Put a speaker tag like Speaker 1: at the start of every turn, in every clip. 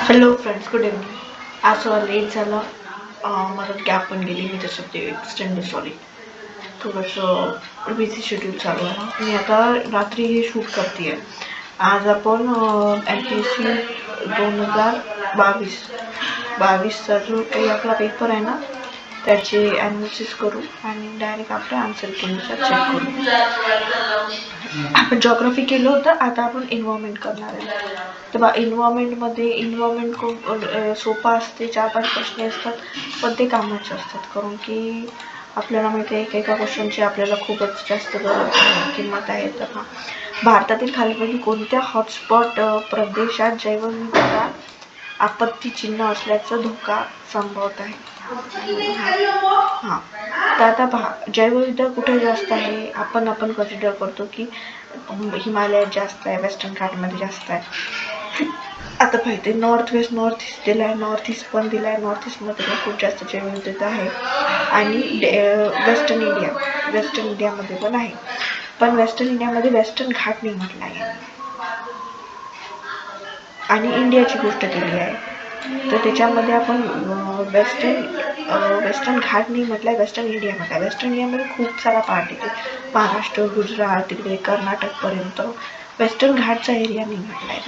Speaker 1: Hello friends, good evening. आज थोडा late झाला, मला गॅप पण गेली. मी त्याच्यासाठी एक्सटेंड सॉरी. थोडंसं बिझी शेड्यूल चालू आहे ना. मी आता रात्री हे शूट करते आहे. आज आपण MPSC 2022चा जो काही आपला पेपर आहे ना, त्याचे ॲनालिसिस करू आणि डायरेक्ट आपल्या आन्सर कीनुसार चेक करू. आपण जॉग्राफी केलं होतं, आता आपण एन्व्हायरमेंट करणार आहे. तर बा एन्व्हायरमेंट खूप सोपं असते. 4-5 प्रश्न असतात, पण ते कामाचे असतात. कारण की आपल्याला माहिती आहे एका क्वेश्चनची आपल्याला खूपच जास्त किंमत आहे. तर भारतातील खालीलपैकी कोणत्या हॉटस्पॉट प्रदेशात जैवविविधता आपत्ती चिन्ह असल्याचा धोका संभवत आहे? हां, तर आता पहा, जैवविविधता कुठे जास्त आहे? आपण कन्सिडर करतो की हिमालयात जास्त आहे, वेस्टर्न घाटमध्ये जास्त आहे. आता पाहिजे नॉर्थ ईस्ट दिला आहे, नॉर्थ ईस्ट पण दिला आहे. नॉर्थ ईस्टमध्ये पण खूप जास्त जैवविविधता आहे. आणि वेस्टर्न इंडियामध्ये पण आहे. पण वेस्टर्न इंडियामध्ये वेस्टर्न घाट नाही म्हटलं आहे आणि इंडियाची गोष्ट केली आहे. तर त्याच्यामध्ये आपण वेस्टर्न घाट नाही म्हटलं आहे, वेस्टर्न इंडिया म्हटलं आहे. वेस्टर्न इंडियामध्ये खूप सारा पार्ट येते, महाराष्ट्र, गुजरात, तिकडे कर्नाटकपर्यंत. वेस्टर्न घाटचा एरिया नाही म्हटला आहे.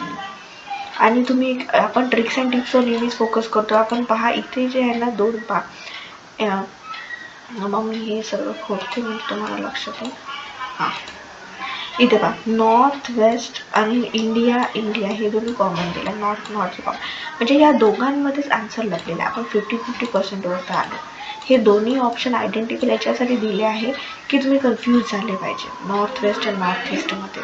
Speaker 1: आणि तुम्ही आपण ट्रिक्स अँड टिप्सवर नेहमीच फोकस करतो. आपण पहा, इथे जे आहे ना 2 मग मी हे सगळं खोडते म्हणजे तुम्हाला लक्षात येईल. हां, इथे पहा, नॉर्थ वेस्ट आणि इंडिया हे दोन्ही कॉमन दिले. नॉर्थ कॉमन म्हणजे या दोघांमध्येच आन्सर लपलेला आहे. आपण 50-50% वरती आलो. हे दोन्ही ऑप्शन आयडेंटिकल याच्यासाठी दिले आहे की तुम्ही कन्फ्यूज झाले पाहिजे नॉर्थ वेस्ट आणि नॉर्थ ईस्टमध्ये.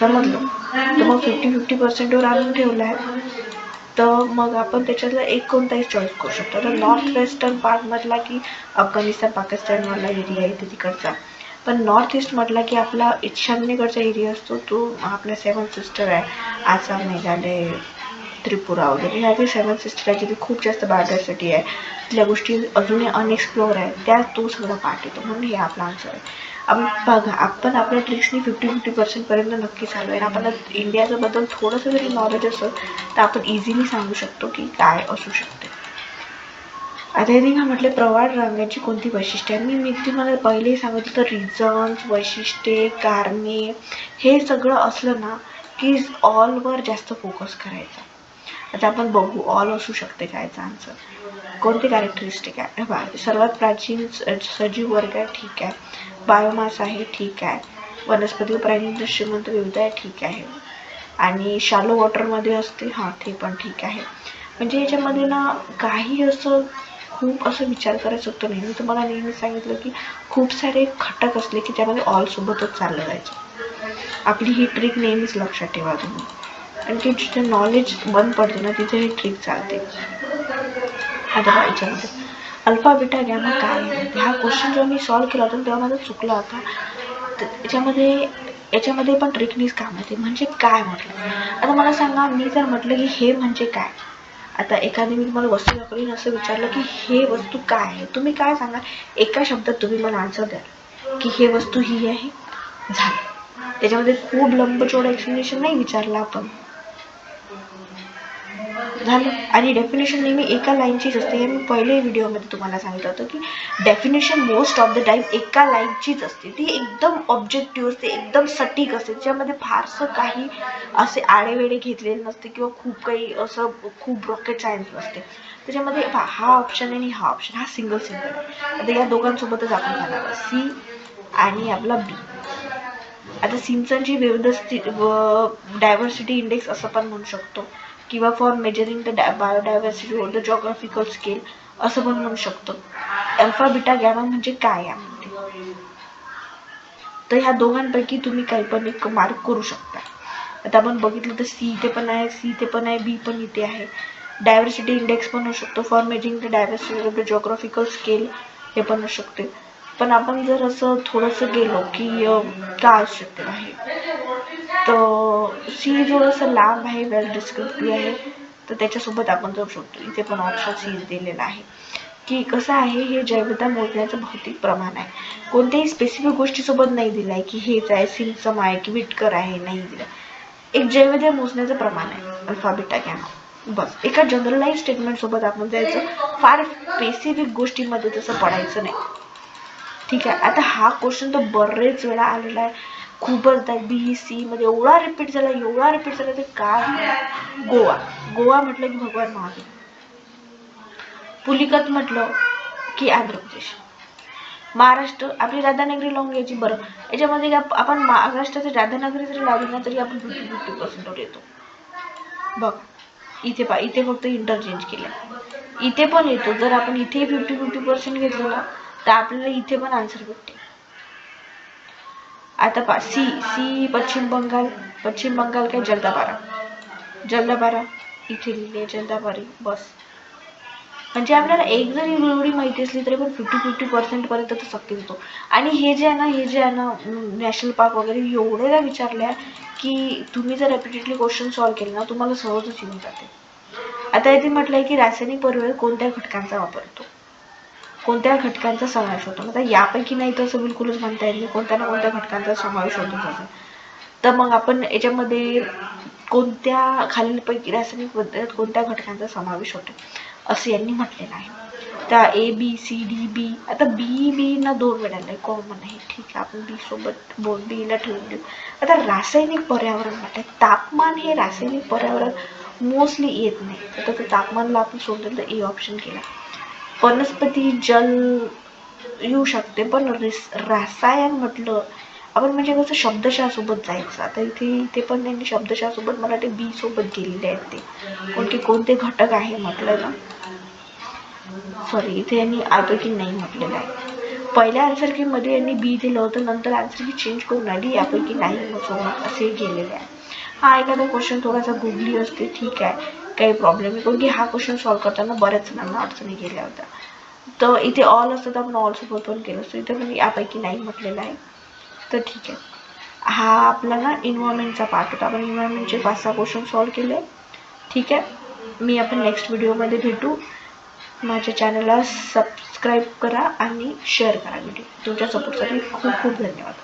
Speaker 1: समजलं? तर मग 50-50% आणून ठेवलं आहे. तर मग आपण त्याच्यातला एक कोणताही चॉईस करू शकतो. तर नॉर्थ वेस्टर्न पार्टमधला की अफगाणिस्तान पाकिस्तानमधला एरिया आहे तिकडचा. पण नॉर्थ ईस्ट म्हटला की आपला ईशान्येकडचा एरिया असतो, तो आपल्या 7 सिस्टर आहे. आसाम, मेघालय, त्रिपुरा वगैरे ह्या जे 7 सिस्टर आहे, जिथे खूप जास्त बायोडायव्हर्सिटी आहे, तिथल्या गोष्टी अजूनही अनएक्सप्लोअर आहे, त्या तो सगळा पार्ट येतो. म्हणून हे आपला आन्सर आहे. आपण आपल्या ट्रिक्सनी 50-50% पर्यंत नक्की चालू आहे. आपण इंडियाच्या बद्दल थोडंसं जरी नॉलेज असेल तर आपण इझिली सांगू शकतो की काय असू शकते. आता हे का म्हटले प्रवाळ रांगांची कोणती वैशिष्ट्ये आहे? मी तुम्हाला पहिलेही सांगितलं तर रिझन्स, वैशिष्ट्ये, कारणे हे सगळं असलं ना की ऑलवर जास्त फोकस करायचा. आता आपण बघू ऑल असू शकते काय आन्सर. कोणते कॅरेक्टरिस्टिक आहे? सर्वात प्राचीन सजीव वर्ग आहे, ठीक आहे. बायोमास आहे, ठीक आहे. वनस्पती प्राणी श्रीमंत विविध आहे, ठीक आहे. आणि शॅलो वॉटरमध्ये असते, हां ते पण ठीक आहे. म्हणजे याच्यामध्ये ना काही असं खूप असं विचार करायचं होतं नाही. मी तुम्हाला नेहमी सांगितलं की खूप सारे घटक असले की त्यामध्ये ऑल सोबतच चाललं जायचं. आपली ही ट्रिक नेहमीच लक्षात ठेवा तुम्ही. आणि की जिथे नॉलेज बंद पडते ना तिथे ही ट्रिक चालते. आता याच्यामध्ये अल्फा बीटा गॅमा काय आहे? हा क्वेश्चन जेव्हा मी सॉल्व्ह केला होता तेव्हा माझा चुकला होता. याच्यामध्ये पण ट्रिकनीच काम येते. म्हणजे काय म्हटलं? आता मला सांगा, मी जर म्हटलं की हे म्हणजे काय? आता एखादी मी तुम्हाला वस्तू दाखवली असं विचारलं की हे वस्तू काय आहे, तुम्ही काय सांगा? एका शब्दात तुम्ही मला आन्सर द्याल की हे वस्तू ही आहे, झालं. त्याच्यामध्ये खूप लंबचौड एक्सप्लेनेशन नाही विचारलं आपण, झालं. आणि डेफिनेशन नेहमी एका लाईनचीच असते. हे मी पहिले व्हिडिओमध्ये तुम्हाला सांगितलं होतं की definition most of the time एका लाईनचीच असते. ती एकदम ऑब्जेक्टिव्ह असते, एकदम सटीक असते. त्याच्यामध्ये फारसं काही असे आडेवेडे घेतलेले नसते किंवा खूप काही असं खूप रॉकेट सायन्स नसते. त्याच्यामध्ये हा ऑप्शन आणि हा ऑप्शन हा सिंगल आहे. आता या दोघांसोबतच आपण करणार सी आणि आपला बी. आता सिंचनची विविध डायव्हर्सिटी इंडेक्स असं पण म्हणू शकतो किंवा for measuring the biodiversity of the geographical scale असं पण म्हणू शकतो. अल्फा बीटा गॅमा म्हणजे काय यामध्ये? तर ह्या दोघांपैकी तुम्ही काही पण एक मार्क करू शकता. आता आपण बघितलं तर सी इथे पण आहे, बी पण इथे आहे. डायव्हर्सिटी इंडेक्स पण होऊ शकतो, for measuring the diversity of the geographical scale हे पण होऊ शकते. पण आपण जर असं थोडंसं गेलो की काय असू शकते आहे, तर सी थोडंसं लांब आहे, वेल डिस्क्रिप्टिव्ह आहे, तर त्याच्यासोबत आपण जाऊ शकतो. इथे पण ऑप्शन सी दिलेला आहे की कसं आहे, हे जैवता मोजण्याचं भौतिक प्रमाण आहे. कोणत्याही स्पेसिफिक गोष्टीसोबत नाही दिलं आहे की हेच आहे, सिमसम आहे की विटकर आहे, नाही दिलं. एक जैवध्य मोजण्याचं प्रमाण आहे अल्फा बीटा गॅमा. बस एका जनरलाइज स्टेटमेंट सोबत आपण जायचं, फार स्पेसिफिक गोष्टीमध्ये तसं पडायचं नाही. ठीक आहे. आता हा क्वेश्चन तर बरेच वेळा आलेला आहे, खूपच BC मध्ये एवढा रिपीट झाला ते काय. गोवा म्हटलं की भगवान महावीर, पुलिकत म्हटलं की आंध्र प्रदेश, महाराष्ट्र आपली राधानगरी लावून घ्यायची. बरं याच्यामध्ये आपण महाराष्ट्राची राधानगरी जरी लावली ना तरी आपण 50% येतो. बघ इथे फक्त इंटरचेंज केलं, इथे पण येतो. जर आपण इथे 50% घेतलं ना तर आपल्याला इथे पण आन्सर भेटते. आता सी पश्चिम बंगाल काय जलदापारा इथे लिहिले जलदापारी. बस म्हणजे आपल्याला एक जरी एवढी माहिती असली तरी पण 50% पर्यंत तर शक्य होतो. आणि हे जे आहे ना नॅशनल पार्क वगैरे एवढे विचारले की तुम्ही जर रेपिटेडली क्वेश्चन सॉल्व्ह केले ना तुम्हाला सहजच येऊन जाते. आता इथे म्हटलंय की रासायनिक परिवर्तन कोणत्या घटकांचा वापरतो, कोणत्या घटकांचा समावेश होतो. आता यापैकी नाही तर असं बिलकुलच म्हणता येईल कोणत्या ना कोणत्या घटकांचा समावेश होतो. तर मग आपण याच्यामध्ये कोणत्या खालीलपैकी रासायनिक पद्धतीत कोणत्या घटकांचा समावेश होतो असं यांनी म्हटलेलं आहे. तर ABCDB. आता बी ना 2 वेळा नाही, कॉमन आहे. ठीक आहे, आपण बी सोबत बीला ठेवून देऊ. आता रासायनिक पर्यावरण म्हटलं, तापमान हे रासायनिक पर्यावरण मोस्टली येत नाही. आता ते तापमानला आपण सोडलं तर A ऑप्शन केला. वनस्पती जल येऊ शकते, पण रसायन म्हटलं आपण म्हणजे कसं शब्दशः सोबत जायचं. आता इथे पण त्यांनी शब्दशः सोबत मराठी बी सोबत गेलेले आहेत. ते कोणते घटक आहे म्हटलं ना, सॉरी इथे यांनी यापैकी नाही म्हटलेलं आहे. पहिल्या आन्सर की मध्ये यांनी बी दिलं होतं, नंतर आन्सर की चेंज करून आली यापैकी नाही असे गेलेले आहे. हा एखादा क्वेश्चन थोडासा गुगली असते, ठीक आहे, काही प्रॉब्लेम नाही. कारण की हा क्वेश्चन सॉल्व्ह करताना बऱ्याच जणांना अडचणी गेल्या होत्या. तर इथे ऑल असतं तर आपण ऑल सोबत पण केलं असतं, इथे पण यापैकी नाही म्हटलेलं आहे. तर ठीक आहे, हा आपला ना इन्व्हायरमेंटचा पार्ट होता. आपण इन्व्हायरमेंटचे 5-6 क्वेश्चन सॉल्व्ह केले. ठीक आहे, आपण नेक्स्ट व्हिडिओमध्ये भेटू. माझ्या चॅनलला सबस्क्राईब करा आणि शेअर करा व्हिडिओ. तुमच्या सपोर्टसाठी खूप खूप धन्यवाद.